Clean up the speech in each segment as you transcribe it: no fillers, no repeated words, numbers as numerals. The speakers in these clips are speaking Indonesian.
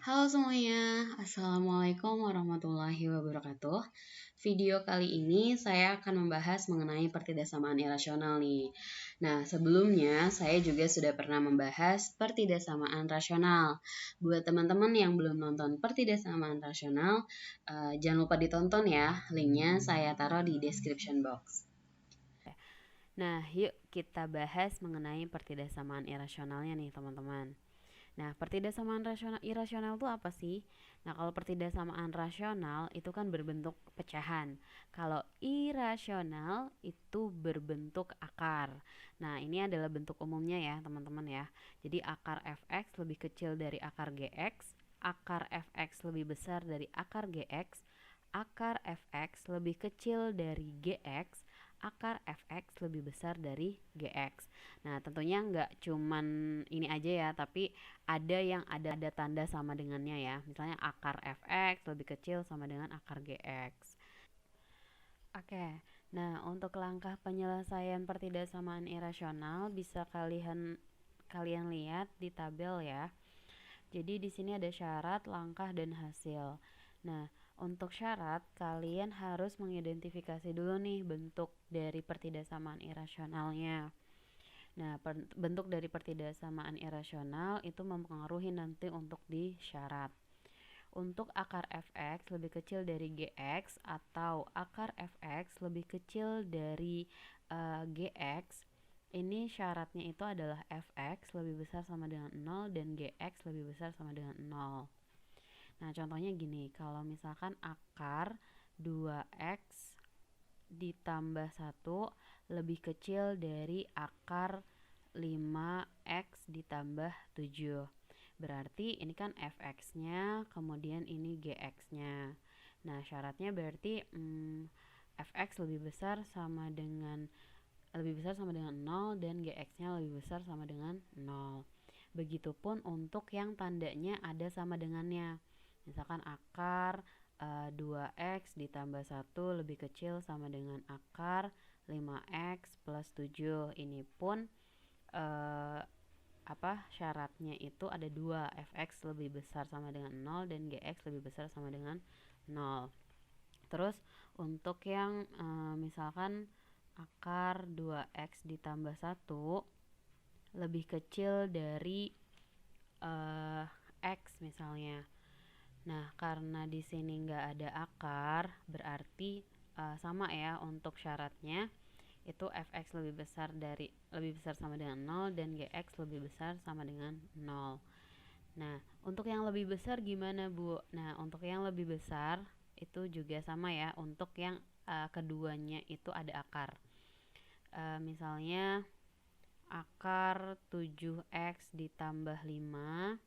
Halo semuanya, Assalamualaikum warahmatullahi wabarakatuh. Video kali ini saya akan membahas mengenai pertidasamaan irasional nih. Nah, sebelumnya saya juga sudah pernah membahas pertidasamaan rasional. Buat teman-teman yang belum nonton pertidasamaan rasional, jangan lupa ditonton ya. Linknya saya taruh di description box. Nah, yuk kita bahas mengenai pertidasamaan irasionalnya nih, teman-teman. Nah, pertidasamaan irasional itu apa sih? Nah, kalau pertidasamaan rasional itu kan berbentuk pecahan. Kalau irasional itu berbentuk akar. Nah, ini adalah bentuk umumnya ya, teman-teman ya. Jadi akar fx lebih kecil dari akar gx, akar fx lebih besar dari akar gx, akar fx lebih kecil dari gx, akar fx lebih besar dari gx. Nah, tentunya nggak cuman ini aja ya, tapi ada yang ada tanda sama dengannya ya. Misalnya akar fx lebih kecil sama dengan akar gx. Oke. Nah, untuk langkah penyelesaian pertidasamaan irasional bisa kalian lihat di tabel ya. Jadi di sini ada syarat, langkah, dan hasil. Nah, untuk syarat kalian harus mengidentifikasi dulu nih bentuk dari pertidasamaan irasionalnya. Nah, bentuk dari pertidasamaan irasional itu mempengaruhi nanti untuk di syarat. Untuk akar fx lebih kecil dari gx atau akar fx lebih kecil dari gx, ini syaratnya itu adalah fx lebih besar sama dengan 0 dan gx lebih besar sama dengan 0. Nah, contohnya gini, kalau misalkan akar 2x ditambah 1 lebih kecil dari akar 5x ditambah 7. Berarti ini kan fx-nya, kemudian ini gx-nya. Nah, syaratnya berarti fx lebih besar sama dengan 0 dan gx-nya lebih besar sama dengan 0. Begitupun untuk yang tandanya ada sama dengannya. Misalkan akar 2x ditambah 1 lebih kecil sama dengan akar 5x plus 7. Ini pun syaratnya itu ada dua, fx lebih besar sama dengan 0 dan gx lebih besar sama dengan 0. Terus untuk yang misalkan akar 2x ditambah 1 lebih kecil dari x misalnya. Nah, karena di sini nggak ada akar, berarti sama ya untuk syaratnya itu fx lebih besar sama dengan 0 dan gx lebih besar sama dengan 0. Nah, untuk yang lebih besar gimana, Bu? Nah, untuk yang lebih besar itu juga sama ya, untuk yang keduanya itu ada akar. Misalnya akar 7x ditambah 5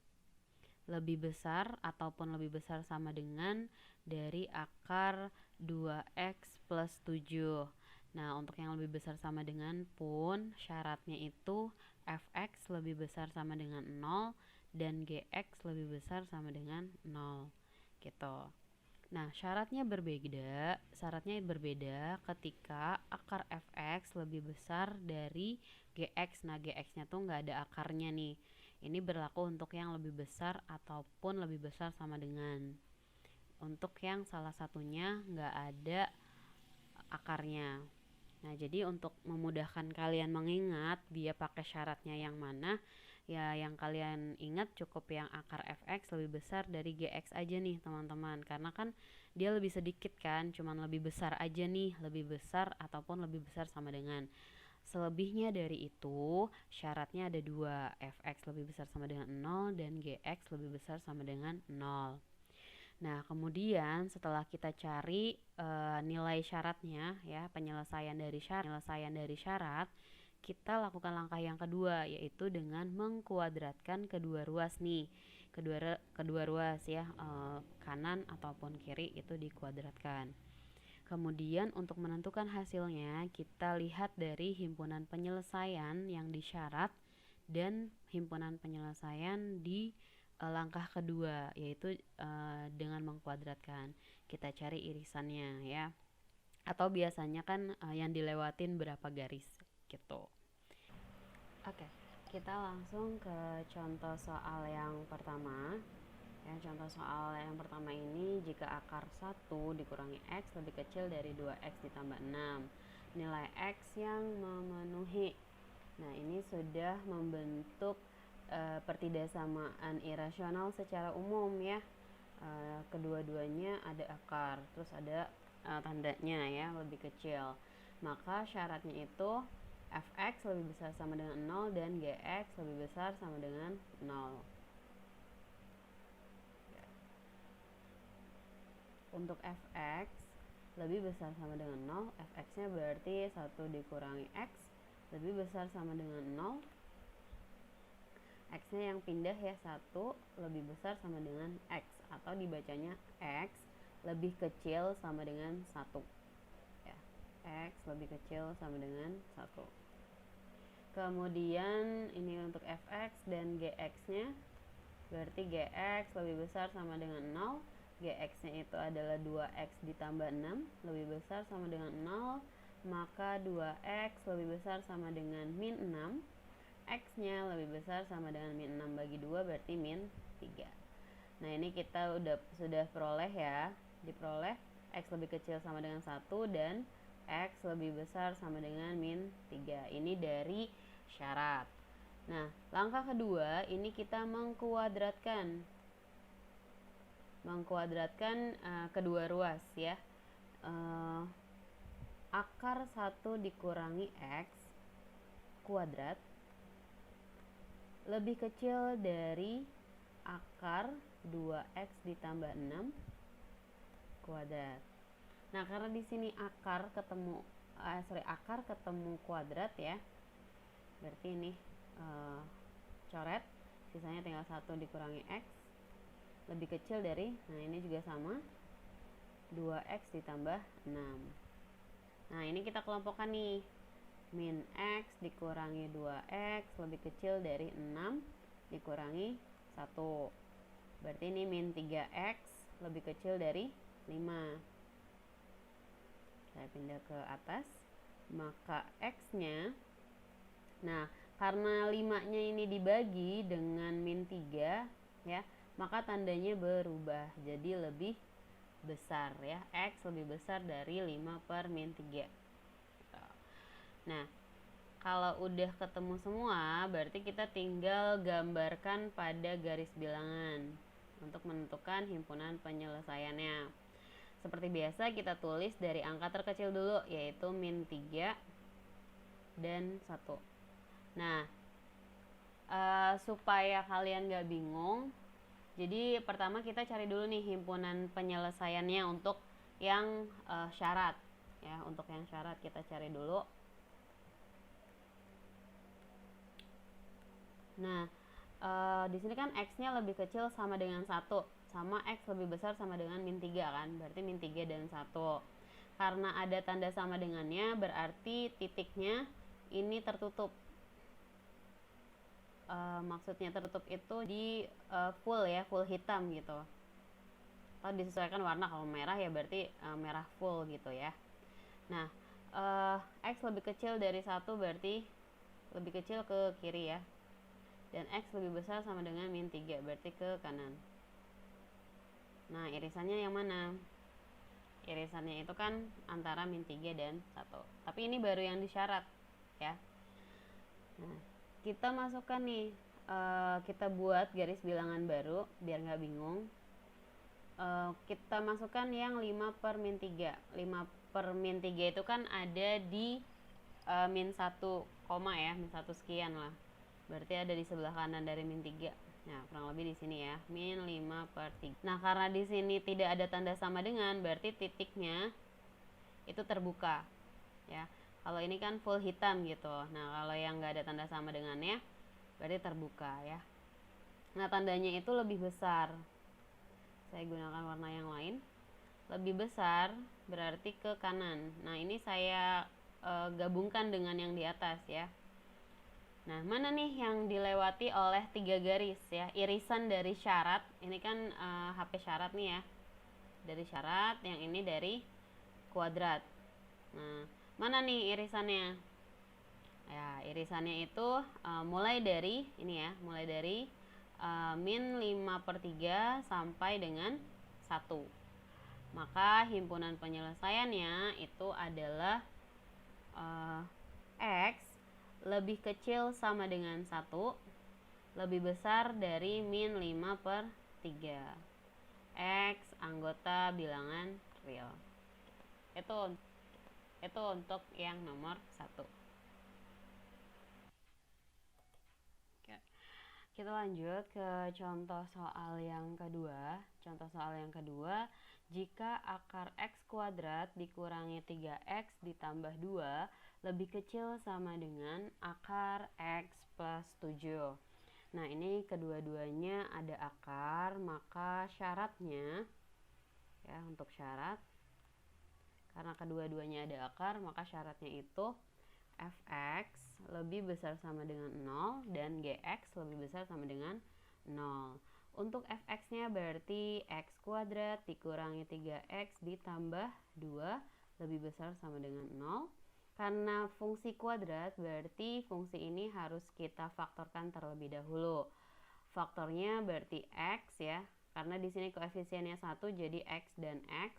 lebih besar ataupun lebih besar sama dengan dari akar 2x plus 7. Nah, untuk yang lebih besar sama dengan pun syaratnya itu fx lebih besar sama dengan 0 dan gx lebih besar sama dengan 0 gitu. Nah, syaratnya berbeda ketika akar fx lebih besar dari gx. Nah, gx-nya tuh nggak ada akarnya nih. Ini berlaku untuk yang lebih besar ataupun lebih besar sama dengan. Untuk yang salah satunya nggak ada akarnya. Nah, jadi untuk memudahkan kalian mengingat dia pakai syaratnya yang mana, ya yang kalian ingat cukup yang akar fx lebih besar dari gx aja nih, teman-teman. Karena kan dia lebih sedikit kan, cuman lebih besar aja nih, lebih besar ataupun lebih besar sama dengan. Selebihnya dari itu, syaratnya ada dua, fx lebih besar sama dengan 0 dan gx lebih besar sama dengan 0. Nah, kemudian setelah kita cari nilai syaratnya ya, penyelesaian dari syarat, kita lakukan langkah yang kedua, yaitu dengan mengkuadratkan kedua ruas nih. Kedua ruas ya, kanan ataupun kiri itu dikuadratkan. Kemudian untuk menentukan hasilnya, kita lihat dari himpunan penyelesaian yang disyarat dan himpunan penyelesaian di langkah kedua, yaitu dengan mengkuadratkan. Kita cari irisannya ya. Atau biasanya kan yang dilewatin berapa garis gitu. Oke, kita langsung ke contoh soal yang pertama Ya, contoh soal yang pertama ini, jika akar 1 dikurangi X lebih kecil dari 2X ditambah 6, nilai X yang memenuhi. Nah, ini sudah membentuk pertidasamaan irasional secara umum ya. Kedua-duanya ada akar, terus ada tandanya ya, lebih kecil. Maka syaratnya itu fx lebih besar sama dengan 0 dan gx lebih besar sama dengan 0. Untuk fx lebih besar sama dengan 0, fx-nya berarti 1 dikurangi x lebih besar sama dengan 0. X-nya yang pindah ya, 1 lebih besar sama dengan X, atau dibacanya X lebih kecil sama dengan 1 ya. X lebih kecil sama dengan 1. Kemudian ini untuk fx dan gx-nya, berarti gx lebih besar sama dengan 0. Gx-nya itu adalah 2x ditambah 6 lebih besar sama dengan 0, maka 2x lebih besar sama dengan min 6. X-nya lebih besar sama dengan min 6 bagi 2 berarti min 3. Nah, ini kita sudah peroleh ya. Diperoleh X lebih kecil sama dengan 1 dan X lebih besar sama dengan min 3. Ini dari syarat. Nah, langkah kedua ini kita mengkuadratkan kedua ruas ya. Akar 1 dikurangi X kuadrat lebih kecil dari akar 2x ditambah 6 kuadrat. Nah, karena di sini akar ketemu kuadrat ya, berarti ini coret, sisanya tinggal 1 dikurangi x lebih kecil dari, nah ini juga sama, 2x ditambah 6. Nah, ini kita kelompokkan nih, min x dikurangi 2x lebih kecil dari 6 dikurangi 1, berarti ini min 3x lebih kecil dari 5. Saya pindah ke atas, maka x-nya, nah karena 5-nya ini dibagi dengan min 3 ya, maka tandanya berubah jadi lebih besar ya, x lebih besar dari 5 per min 3. Nah, kalau udah ketemu semua, berarti kita tinggal gambarkan pada garis bilangan untuk menentukan himpunan penyelesaiannya. Seperti biasa kita tulis dari angka terkecil dulu, yaitu min 3 dan 1. Nah, supaya kalian gak bingung, jadi pertama kita cari dulu nih himpunan penyelesaiannya untuk yang syarat ya. Untuk yang syarat kita cari dulu. Nah, di sini kan x-nya lebih kecil sama dengan 1, sama x lebih besar sama dengan min 3 kan, berarti min 3 dan 1. Karena ada tanda sama dengannya, berarti titiknya ini tertutup. Maksudnya tertutup itu di full ya, full hitam gitu, atau disesuaikan warna. Kalau merah ya berarti merah full gitu ya. Nah, x lebih kecil dari 1 berarti lebih kecil ke kiri ya, dan x lebih besar sama dengan min 3 berarti ke kanan. Nah, irisannya yang mana? Irisannya itu kan antara min 3 dan 1, tapi ini baru yang disyarat ya. Nah, kita masukkan nih, kita buat garis bilangan baru biar nggak bingung. Kita masukkan yang 5 per min 3. 5 per min 3 itu kan ada di min 1 koma ya, min 1 sekian lah, berarti ada di sebelah kanan dari min 3. Nah, kurang lebih di sini ya, min 5 per 3. Nah, karena di sini tidak ada tanda sama dengan, berarti titiknya itu terbuka ya. Kalau ini kan full hitam gitu. Nah, kalau yang nggak ada tanda sama dengannya, berarti terbuka ya. Nah, tandanya itu lebih besar. Saya gunakan warna yang lain. Lebih besar berarti ke kanan. Nah, ini saya gabungkan dengan yang di atas ya. Nah, mana nih yang dilewati oleh 3 garis ya? Irisan dari syarat. Ini kan HP syarat nih ya. Dari syarat, yang ini dari kuadrat. Nah, mana nih irisannya? Ya, irisannya itu mulai dari ini ya, mulai dari min 5/3 sampai dengan 1. Maka himpunan penyelesaiannya itu adalah X lebih kecil sama dengan 1 lebih besar dari min 5/3. X anggota bilangan real. Itu untuk yang nomor 1. Kita lanjut ke contoh soal yang kedua. Contoh soal yang kedua, jika akar X kuadrat dikurangi 3X ditambah 2 lebih kecil sama dengan akar X plus 7. Nah, ini kedua-duanya ada akar, maka syaratnya, ya, untuk syarat, karena kedua-duanya ada akar, maka syaratnya itu fx lebih besar sama dengan 0 dan gx lebih besar sama dengan 0. Untuk fx-nya berarti x kuadrat dikurangi 3x ditambah 2 lebih besar sama dengan 0. Karena fungsi kuadrat berarti fungsi ini harus kita faktorkan terlebih dahulu. Faktornya berarti x, ya, karena di sini koefisiennya 1 jadi x dan x.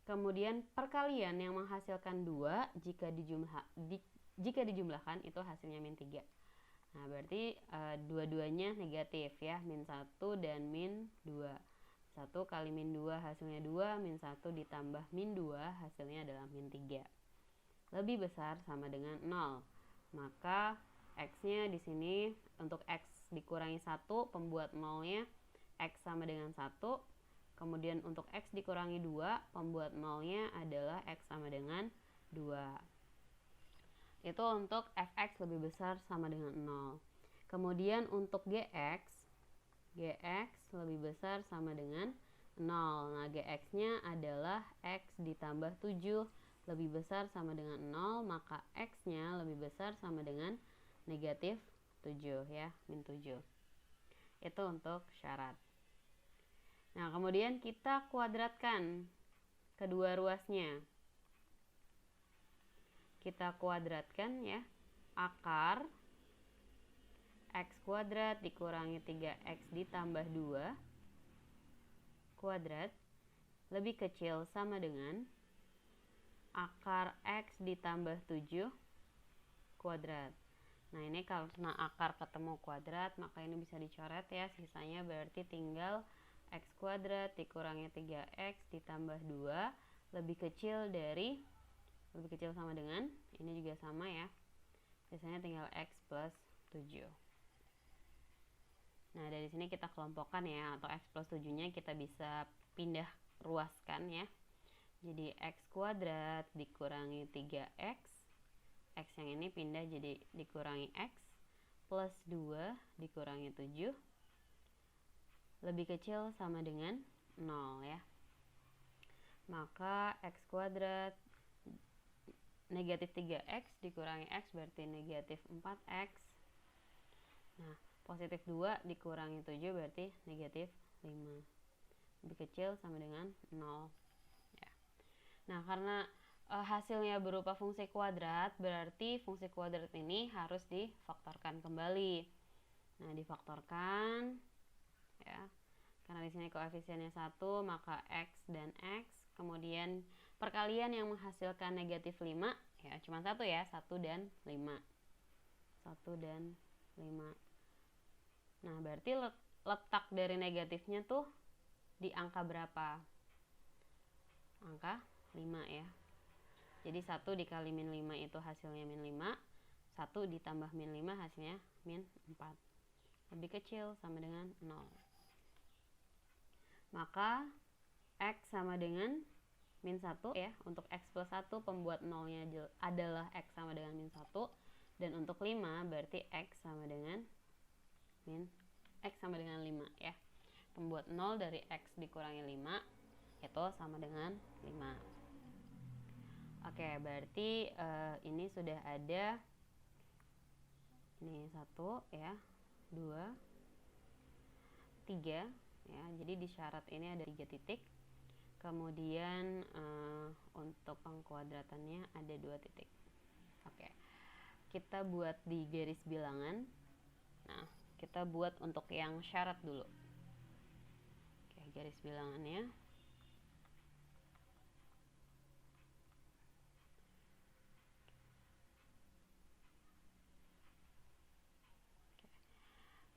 Kemudian perkalian yang menghasilkan 2 jika dijumlahkan itu hasilnya min 3. Nah, berarti dua-duanya negatif, ya, min 1 dan min 2. 1 kali min 2 hasilnya 2, min 1 ditambah min 2 hasilnya adalah min 3. Lebih besar sama dengan 0. Maka x-nya di sini untuk x dikurangi 1, pembuat 0-nya x sama dengan 1. Kemudian untuk x dikurangi 2, pembuat 0-nya adalah x sama dengan 2. Itu untuk fx lebih besar sama dengan 0. Kemudian untuk gx lebih besar sama dengan 0. Nah, gx-nya adalah x ditambah 7 lebih besar sama dengan 0, maka x-nya lebih besar sama dengan negatif 7, ya, min 7. Itu untuk syarat. Nah, kemudian kita kuadratkan kedua ruasnya. Kita kuadratkan, ya, akar x kuadrat dikurangi 3x ditambah 2 kuadrat lebih kecil sama dengan akar x ditambah 7 kuadrat. Nah, ini karena akar ketemu kuadrat, maka ini bisa dicoret, ya. Sisanya berarti tinggal x kuadrat dikurangi 3x ditambah 2 lebih kecil sama dengan, ini juga sama, ya. Sisanya tinggal x plus 7. Nah, dari sini kita kelompokkan, ya, atau x plus 7-nya kita bisa pindah ruaskan, ya. Jadi x kuadrat dikurangi 3x, x yang ini pindah jadi dikurangi x, plus 2 dikurangi 7, lebih kecil sama dengan 0, ya. Maka x kuadrat negatif 3x dikurangi x berarti negatif 4x. Nah, positif 2 dikurangi 7 berarti negatif 5. Lebih kecil sama dengan 0. Ya. Nah, karena hasilnya berupa fungsi kuadrat, berarti fungsi kuadrat ini harus difaktorkan kembali. Nah, difaktorkan, ya. Karena di sini koefisiennya 1, maka x dan x. Kemudian perkalian yang menghasilkan negatif 5, ya, cuma satu, ya, 1 dan 5. 1 dan 5. Nah, berarti letak dari negatifnya tuh di angka berapa? Angka 5, ya. Jadi 1 dikali min 5 itu hasilnya min 5. 1 ditambah min 5 hasilnya min 4. Lebih kecil sama dengan 0. Maka x sama dengan min 1, ya. Untuk x plus 1 pembuat 0-nya adalah x sama dengan min 1. Dan untuk 5 berarti x sama dengan 5, ya. Pembuat 0 dari x dikurangi 5 itu sama dengan 5. Oke, berarti ini sudah ada, ini 1, ya, 2, 3, ya. Jadi di syarat ini ada 3 titik. Kemudian untuk pengkuadratannya ada 2 titik. Oke, kita buat di garis bilangan. Nah, kita buat untuk yang syarat dulu. Oke, garis bilangannya.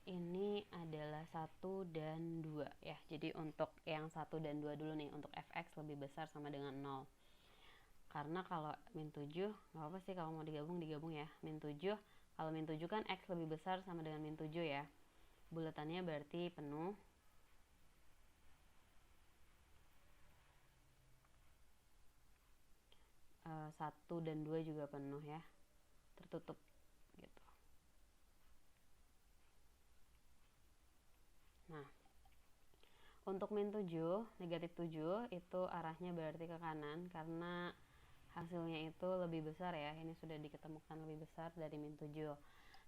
Ini adalah 1 dan 2 ya. Jadi untuk yang 1 dan 2 dulu nih, untuk fx lebih besar sama dengan 0. Karena kalau min 7, nggak apa sih kalau mau digabung ya. Min 7, kalau min 7 kan x lebih besar sama dengan min 7 ya. Bulatannya berarti penuh. Satu dan 2 juga penuh ya. Tertutup gitu. Nah, untuk min 7, negatif 7 itu arahnya berarti ke kanan karena hasilnya itu lebih besar ya. Ini sudah diketemukan lebih besar dari min 7.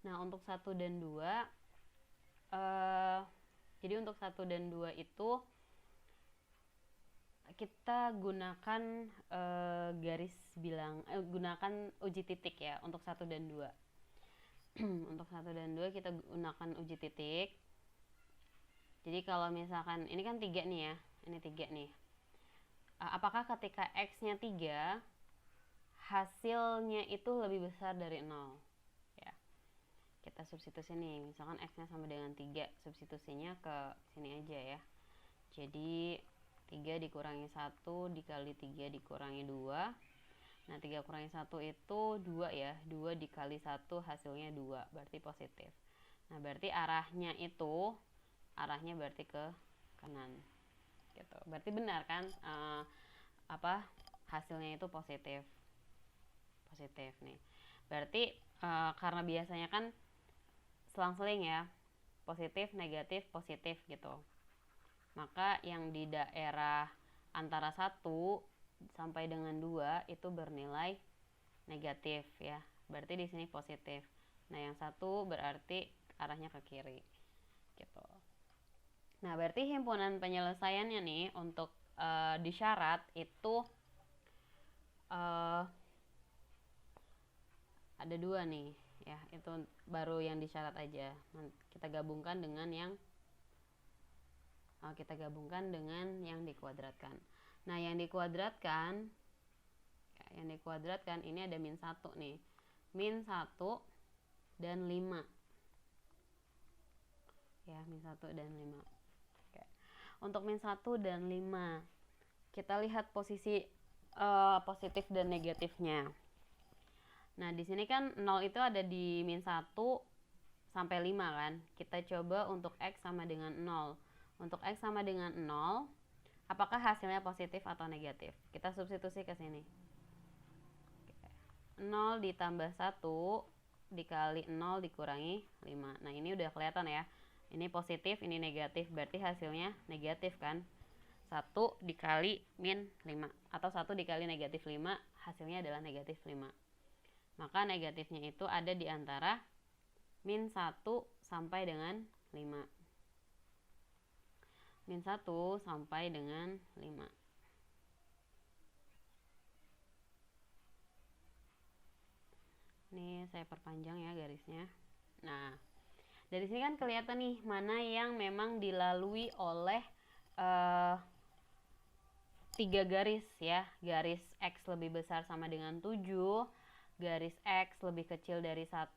Nah, untuk 1 dan 2 jadi untuk 1 dan 2 itu kita gunakan garis bilang gunakan uji titik ya untuk 1 dan 2. Untuk 1 dan 2 kita gunakan uji titik. Jadi kalau misalkan ini kan 3 nih ya, ini 3 nih. Apakah ketika x-nya 3 hasilnya itu lebih besar dari 0? Ya. Kita substitusi nih, misalkan x-nya sama dengan 3, substitusinya ke sini aja ya. Jadi 3 dikurangi 1 dikali 3 dikurangi 2. Nah, 3 kurangi 1 itu 2 ya. 2 dikali 1 hasilnya 2, berarti positif. Nah, berarti arahnya berarti ke kanan. Gitu. Berarti benar kan? Hasilnya itu positif. Positif nih. Berarti karena biasanya kan selang-seling ya. Positif, negatif, positif gitu. Maka yang di daerah antara 1 sampai dengan 2 itu bernilai negatif ya. Berarti di sini positif. Nah, yang 1 berarti arahnya ke kiri. Gitu. Nah, berarti himpunan penyelesaiannya nih untuk di syarat itu ada 2 nih ya. Itu baru yang disyarat aja. Nah, kita gabungkan dengan yang dikuadratkan. Nah, yang dikuadratkan ini ada min 1 nih. Min 1 dan 5. Ya, min 1 dan 5. Oke. Untuk min 1 dan 5, kita lihat posisi positif dan negatifnya. Nah, di sini kan 0 itu ada di min 1 sampai 5 kan. Kita coba untuk x sama dengan 0. Untuk x sama dengan 0, apakah hasilnya positif atau negatif? Kita substitusi ke sini. 0 ditambah 1 dikali 0 dikurangi 5. Nah, ini udah kelihatan ya. Ini positif, ini negatif. Berarti hasilnya negatif kan? 1 dikali min 5. Atau 1 dikali negatif 5, hasilnya adalah negatif 5. Maka negatifnya itu ada di antara min 1 sampai dengan 5. Min 1 sampai dengan 5. Ini saya perpanjang ya garisnya. Nah, dari sini kan kelihatan nih mana yang memang dilalui oleh 3 garis ya. Garis x lebih besar sama dengan 7, garis x lebih kecil dari 1,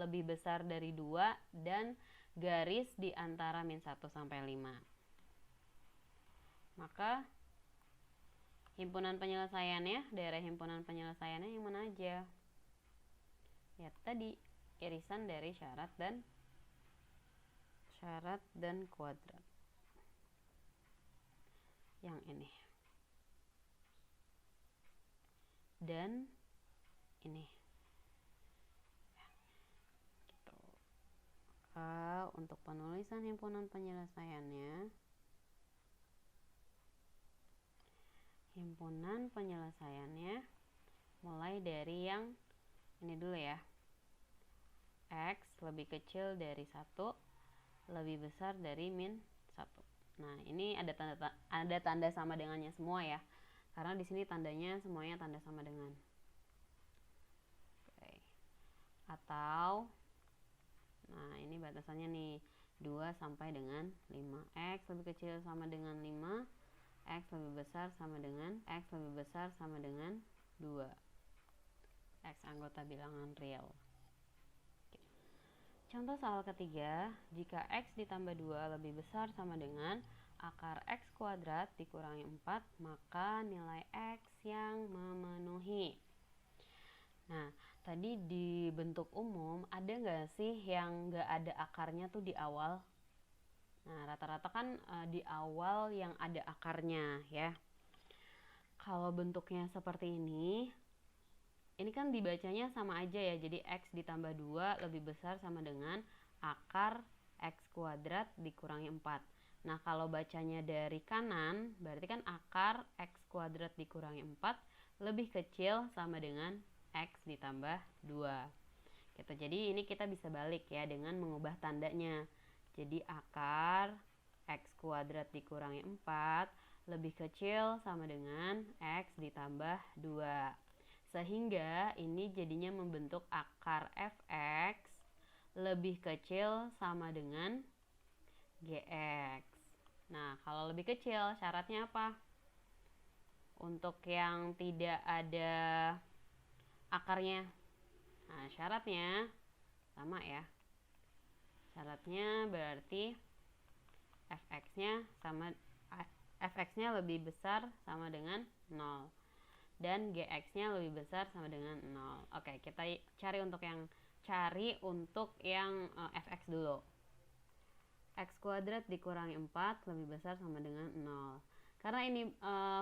lebih besar dari 2, dan garis di antara min 1 sampai 5. Maka himpunan penyelesaiannya, daerah himpunan penyelesaiannya yang mana aja? Ya, tadi irisan dari syarat dan kuadrat. Yang ini. Dan ini. Gitu. Untuk penulisan himpunan penyelesaiannya, mulai dari yang ini dulu ya. X lebih kecil dari 1, lebih besar dari min 1. Nah, ini ada tanda sama dengannya semua ya. Karena di sini tandanya semuanya tanda sama dengan. Oke. Atau Nah, ini batasannya nih, 2 sampai dengan 5. X lebih kecil sama dengan 5, X lebih besar sama dengan 2. X anggota bilangan real. Contoh soal ketiga, jika X ditambah 2 lebih besar sama dengan akar X kuadrat dikurangi 4, maka nilai X yang memenuhi. Nah, tadi di bentuk umum ada nggak sih yang nggak ada akarnya tuh di awal? Nah, rata-rata kan di awal yang ada akarnya ya. Kalau bentuknya seperti ini kan dibacanya sama aja ya. Jadi X ditambah 2 lebih besar sama dengan akar X kuadrat dikurangi 4. Nah, kalau bacanya dari kanan, berarti kan akar X kuadrat dikurangi 4 lebih kecil sama dengan X ditambah 2. Gitu. Jadi ini kita bisa balik ya dengan mengubah tandanya. Jadi akar X kuadrat dikurangi 4 lebih kecil sama dengan X ditambah 2. Sehingga ini jadinya membentuk akar Fx lebih kecil sama dengan Gx. Nah, kalau lebih kecil syaratnya apa? Untuk yang tidak ada akarnya. Nah, syaratnya sama ya. Syaratnya berarti Fx-nya lebih besar sama dengan 0 dan Gx-nya lebih besar sama dengan 0. Oke, kita cari untuk yang Fx dulu. X kuadrat dikurangi 4 lebih besar sama dengan 0. Karena ini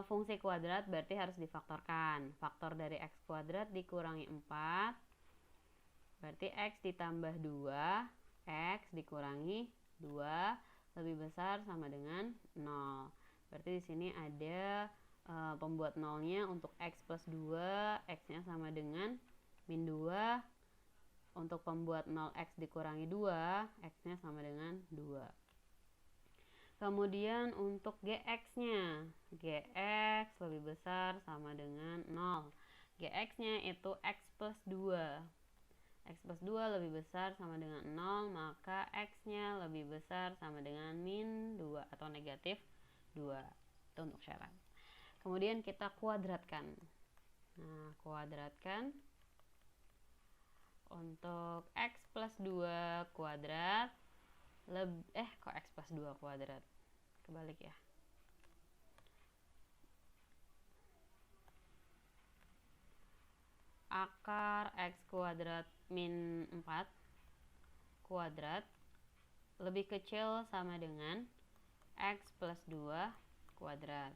fungsi kuadrat berarti harus difaktorkan. Faktor dari X kuadrat dikurangi 4 berarti X ditambah 2, X dikurangi 2 lebih besar sama dengan 0. Berarti di sini ada pembuat nolnya untuk X plus 2, X-nya sama dengan min 2. Untuk pembuat 0X dikurangi 2, X-nya sama dengan 2. Kemudian untuk Gx-nya, Gx lebih besar sama dengan 0. Gx-nya itu X plus 2. X plus 2 lebih besar sama dengan 0, maka X-nya lebih besar sama dengan min 2 atau negatif 2. Itu untuk syarat. Kemudian kita kuadratkan. Nah, kuadratkan untuk X plus 2 kuadrat kok X plus 2 kuadrat? Kebalik ya. Akar X kuadrat min 4 kuadrat lebih kecil sama dengan X plus 2 kuadrat.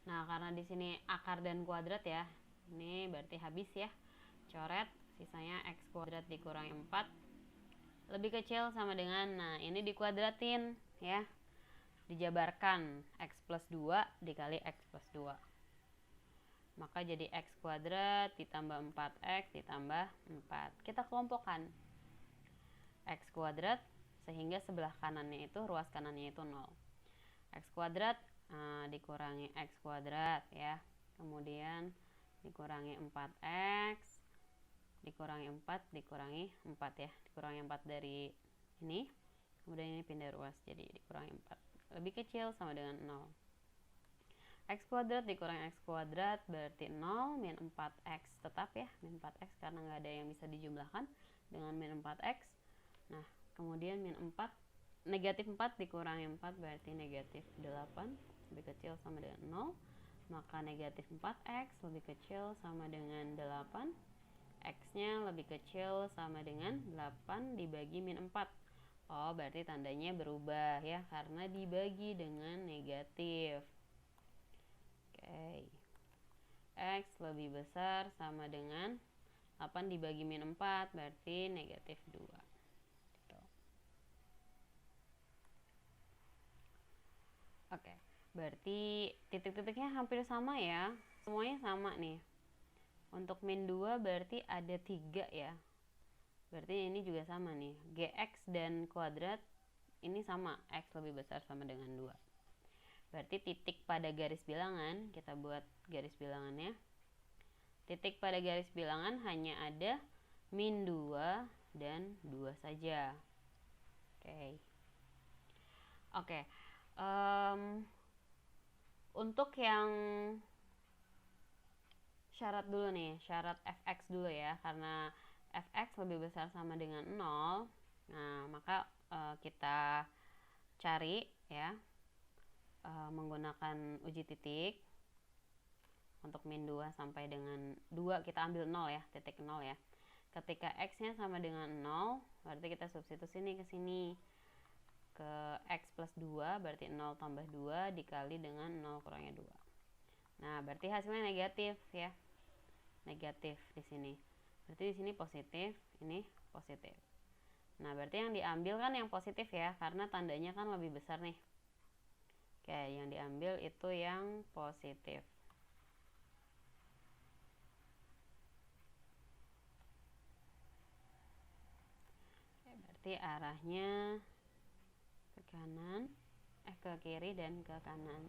Nah, karena di sini akar dan kuadrat ya, ini berarti habis ya. Coret, sisanya X kuadrat dikurangi 4 lebih kecil sama dengan, nah ini dikuadratin ya. Dijabarkan X plus 2 dikali X plus 2. Maka jadi X kuadrat ditambah 4X ditambah 4. Kita kelompokkan X kuadrat sehingga sebelah kanannya itu, ruas kanannya itu 0. X kuadrat dikurangi X kuadrat ya. Kemudian dikurangi 4X dikurangi 4 dikurangi 4 ya. Dikurangi 4 dari ini. Kemudian ini pindah ruas jadi dikurangi 4. Lebih kecil sama dengan 0. X kuadrat dikurangi X kuadrat berarti 0 min 4X tetap ya. Min 4X karena nggak ada yang bisa dijumlahkan dengan min 4X. Nah, kemudian min 4 negatif 4 dikurangi 4 berarti negatif 8 lebih kecil sama dengan 0. Maka negatif 4X lebih kecil sama dengan 8. X-nya lebih kecil sama dengan 8 dibagi min 4. Oh, berarti tandanya berubah ya, karena dibagi dengan negatif. Oke. X lebih besar sama dengan 8 dibagi min 4, berarti negatif 2. Gitu. Oke, berarti titik-titiknya hampir sama ya. Semuanya sama nih. Untuk min 2 berarti ada 3 ya. Berarti ini juga sama nih. Gx dan kuadrat ini sama. X lebih besar sama dengan 2. Berarti titik pada garis bilangan, kita buat garis bilangannya. Titik pada garis bilangan hanya ada min 2 dan 2 saja. Oke. Untuk yang syarat dulu nih, syarat fx dulu ya, karena fx lebih besar sama dengan 0. Nah, maka kita cari ya menggunakan uji titik. Untuk min 2 sampai dengan 2 kita ambil 0 ya, titik 0 ya. Ketika x-nya sama dengan 0, berarti kita substitusi nih ke sini. Ke x plus 2 berarti 0 tambah 2 dikali dengan 0 kurangnya 2. Nah, berarti hasilnya negatif ya. Negatif di sini. Berarti di sini positif, ini positif. Nah, berarti yang diambil kan yang positif ya, karena tandanya kan lebih besar nih. Oke, yang diambil itu yang positif. Oke, berarti arahnya ke kanan, ke kiri dan ke kanan.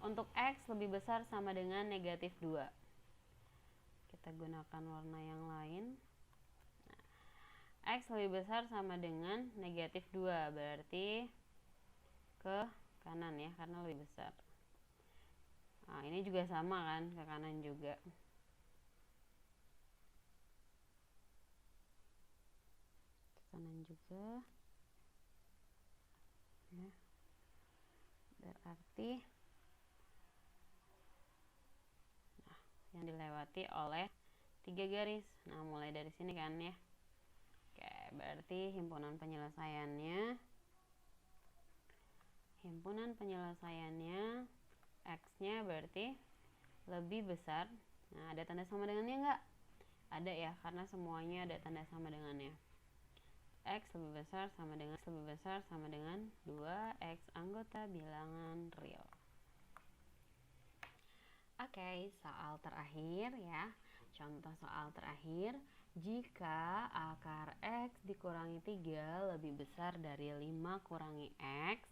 Untuk x lebih besar sama dengan negatif 2. Kita gunakan warna yang lain. Nah, x lebih besar sama dengan negatif 2, berarti ke kanan ya, karena lebih besar. Nah, ini juga sama kan, ke kanan juga. Ke kanan juga. Ya. Berarti yang dilewati oleh 3 garis. Nah, mulai dari sini kan ya. Oke, berarti himpunan penyelesaiannya x-nya berarti lebih besar. Nah, ada tanda sama dengannya enggak? Ada ya, karena semuanya ada tanda sama dengannya. X lebih besar sama dengan 2x anggota bilangan real. Oke, soal terakhir ya. Contoh soal terakhir, jika akar x dikurangi 3 lebih besar dari 5 kurangi x,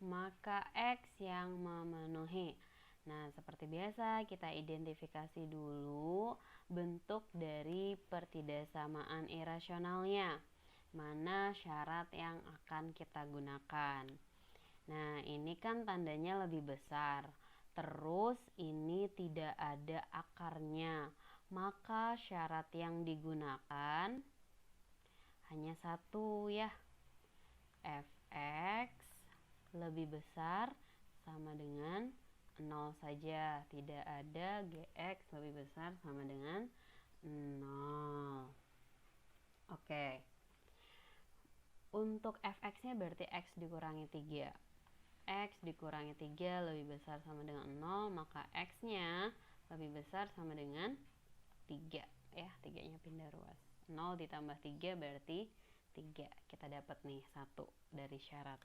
maka x yang memenuhi. Nah, seperti biasa kita identifikasi dulu bentuk dari pertidaksamaan irasionalnya. Mana syarat yang akan kita gunakan. Nah, ini kan tandanya lebih besar. Terus ini tidak ada akarnya. Maka syarat yang digunakan hanya satu ya. Fx lebih besar sama dengan 0 saja. Tidak ada Gx lebih besar sama dengan 0. Oke. Untuk Fx-nya berarti X dikurangi 3. X dikurangi 3 lebih besar sama dengan 0, maka X-nya lebih besar sama dengan 3. Ya, 3-nya pindah ruas. 0 ditambah 3 berarti 3. Kita dapat nih 1 dari syarat.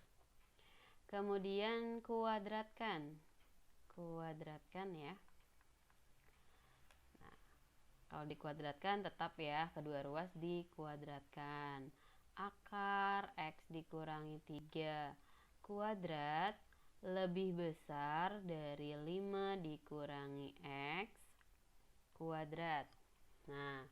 Kemudian kuadratkan ya. Nah, kalau dikuadratkan tetap ya, kedua ruas dikuadratkan. Akar x dikurangi 3 kuadrat lebih besar dari 5 dikurangi x kuadrat. Nah,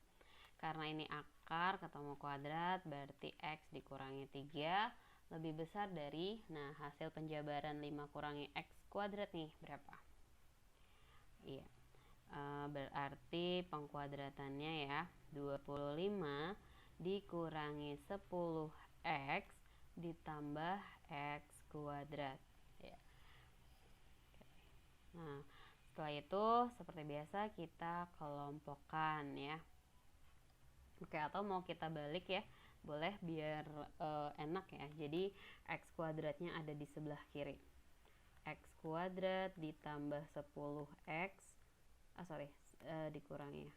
karena ini akar ketemu kuadrat, berarti x dikurangi 3 lebih besar dari, nah hasil penjabaran 5 kurangi x kuadrat nih berapa? Iya, berarti pengkuadratannya ya 25 dikurangi 10x ditambah x kuadrat ya. Nah, setelah itu seperti biasa kita kelompokkan ya. Oke, atau mau kita balik ya, boleh biar enak ya. Jadi x kuadratnya ada di sebelah kiri. X kuadrat ditambah 10x dikurangi ya.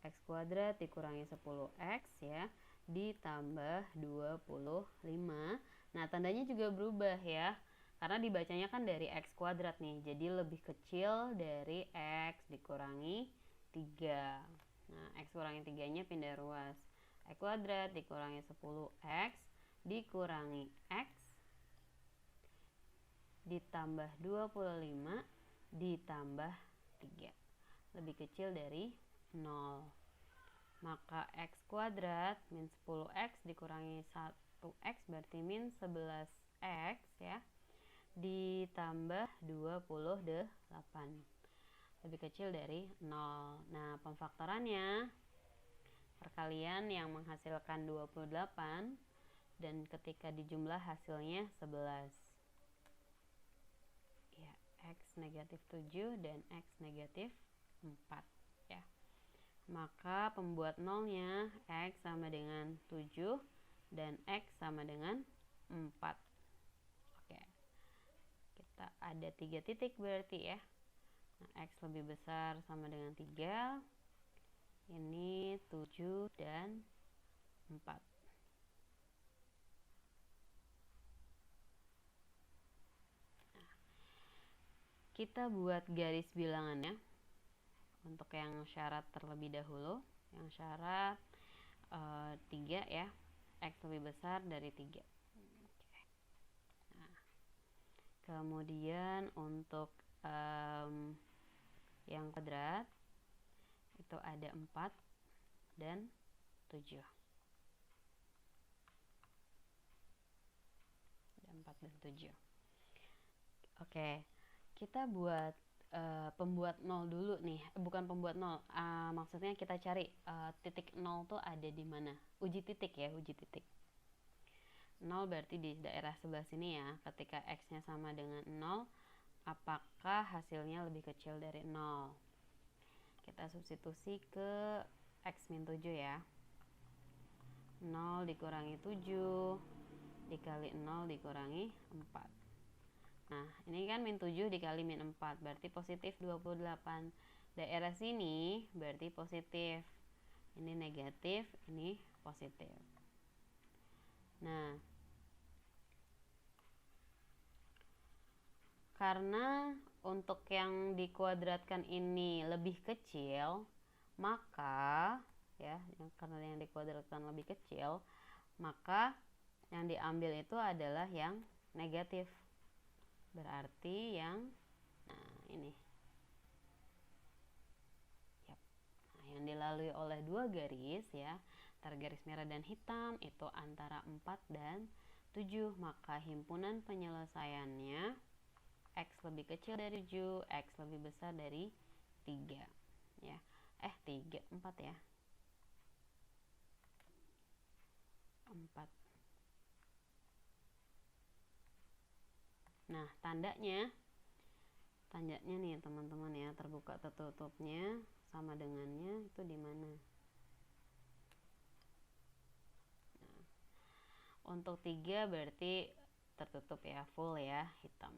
X kuadrat dikurangi 10x ya, ditambah 25. Nah, tandanya juga berubah ya, karena dibacanya kan dari x kuadrat nih, jadi lebih kecil dari x dikurangi 3. Nah, x kurangi 3-nya pindah ruas. X kuadrat dikurangi 10x dikurangi x ditambah 25 ditambah 3. Lebih kecil dari 0. Maka X kuadrat min 10X dikurangi 1X berarti min 11X ya, ditambah 28, lebih kecil dari 0. Nah, pemfaktorannya, perkalian yang menghasilkan 28 dan ketika dijumlah hasilnya 11 ya, X negatif 7 dan X negatif 4 ya. Maka pembuat nolnya X sama dengan 7 dan X sama dengan 4. Oke, kita ada 3 titik berarti ya. Nah, X lebih besar sama dengan 3, ini 7 dan 4. Nah, kita buat garis bilangannya untuk yang syarat terlebih dahulu. Yang syarat 3 ya, X lebih besar dari 3. Nah, kemudian untuk yang kuadrat itu ada 4 dan 7. Ada 4 dan 7. Oke, kita buat pembuat 0 dulu nih. Bukan pembuat 0, maksudnya kita cari titik 0 tuh ada di mana. Uji titik ya, uji titik. 0 berarti di daerah sebelah sini ya. Ketika X-nya sama dengan 0, apakah hasilnya lebih kecil dari 0? Kita substitusi ke X min 7 ya. 0 dikurangi 7 dikali 0 dikurangi 4. Nah, ini kan min 7 dikali min 4 berarti positif 28. Daerah sini berarti positif. Ini negatif, ini positif. Nah, karena untuk yang dikuadratkan ini lebih kecil, maka ya, karena yang dikuadratkan lebih kecil, maka yang diambil itu adalah yang negatif. Berarti yang ini. Yap. Nah, yang dilalui oleh dua garis ya, antara garis merah dan hitam itu antara 4 dan 7. Maka himpunan penyelesaiannya X lebih kecil dari 7, X lebih besar dari 3 ya. 4 ya. 4. Nah, tandanya nih teman-teman ya, terbuka tertutupnya sama dengannya itu di mana? Nah, untuk 3 berarti tertutup ya, full ya, hitam.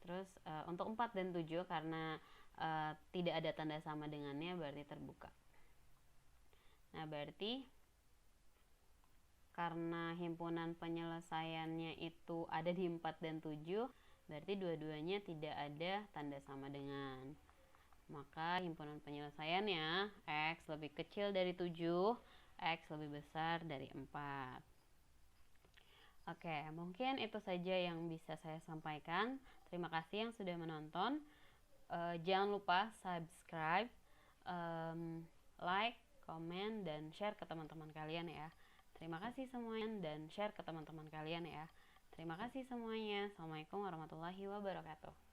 Terus untuk 4 dan 7 karena tidak ada tanda sama dengannya berarti terbuka. Nah, berarti karena himpunan penyelesaiannya itu ada di 4 dan 7, berarti dua-duanya tidak ada tanda sama dengan. Maka himpunan penyelesaiannya X lebih kecil dari 7, X lebih besar dari 4. Oke, mungkin itu saja yang bisa saya sampaikan. Terima kasih yang sudah menonton. Jangan lupa subscribe, like, komen, dan share ke teman-teman kalian ya. Terima kasih semuanya dan share ke teman-teman kalian ya. Terima kasih semuanya. Assalamualaikum warahmatullahi wabarakatuh.